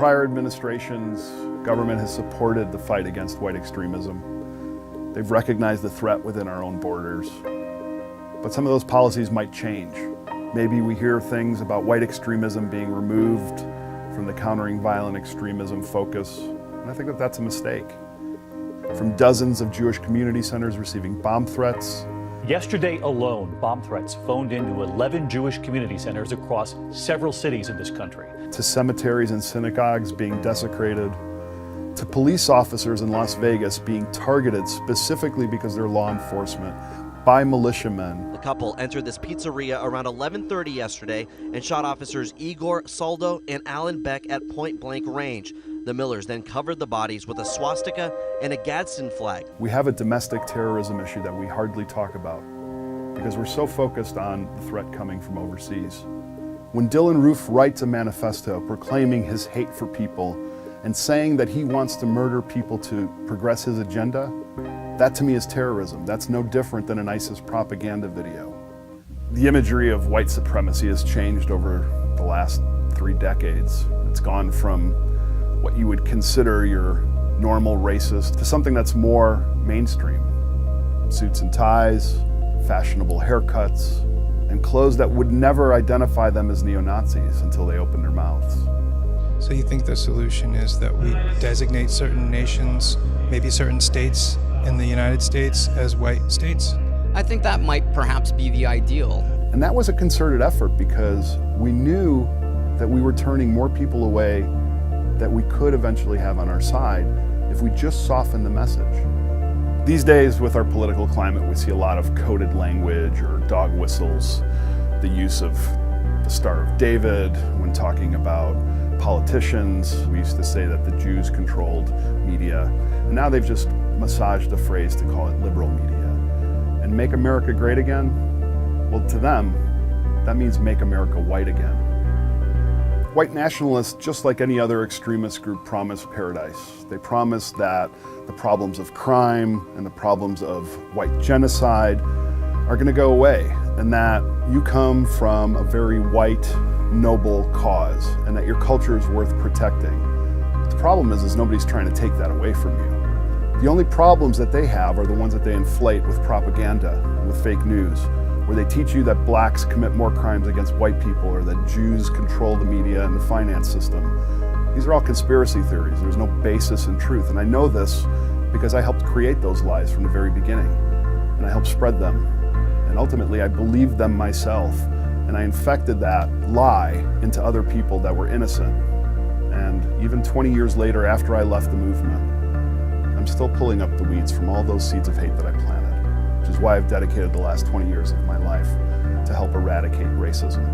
prior administrations, government has supported the fight against white extremism. They've recognized the threat within our own borders. But some of those policies might change. Maybe we hear things about white extremism being removed from the countering violent extremism focus, and I think that that's a mistake. From dozens of Jewish community centers receiving bomb threats. Yesterday alone, bomb threats phoned into 11 Jewish community centers across several cities in this country. To cemeteries and synagogues being desecrated, to police officers in Las Vegas being targeted specifically because they're law enforcement by militiamen. The couple entered this pizzeria around 11:30 yesterday and shot officers Igor Soldo and Alan Beck at point-blank range. The Millers then covered the bodies with a swastika and a Gadsden flag. We have a domestic terrorism issue that we hardly talk about because we're so focused on the threat coming from overseas. When Dylan Roof writes a manifesto proclaiming his hate for people and saying that he wants to murder people to progress his agenda, that to me is terrorism. That's no different than an ISIS propaganda video. The imagery of white supremacy has changed over the last 3 decades. It's gone from what you would consider your normal racist to something that's more mainstream. Suits and ties, fashionable haircuts, and clothes that would never identify them as neo-Nazis until they opened their mouths. So you think the solution is that we designate certain nations, maybe certain states in the United States as white states? I think that might perhaps be the ideal. And that was a concerted effort because we knew that we were turning more people away that we could eventually have on our side if we just softened the message. These days, with our political climate, we see a lot of coded language or dog whistles, the use of the Star of David when talking about politicians. We used to say that the Jews controlled media, and now they've just massaged the phrase to call it liberal media. And make America great again? Well, to them, that means make America white again. White nationalists, just like any other extremist group, promise paradise. They promise that the problems of crime and the problems of white genocide are going to go away, and that you come from a very white, noble cause, and that your culture is worth protecting. The problem is nobody's trying to take that away from you. The only problems that they have are the ones that they inflate with propaganda, with fake news, where they teach you that blacks commit more crimes against white people or that Jews control the media and the finance system. These are all conspiracy theories. There's no basis in truth. And I know this because I helped create those lies from the very beginning. And I helped spread them. And ultimately, I believed them myself. And I infected that lie into other people that were innocent. And even 20 years later, after I left the movement, I'm still pulling up the weeds from all those seeds of hate that I planted. Which is why I've dedicated the last 20 years of my life to help eradicate racism.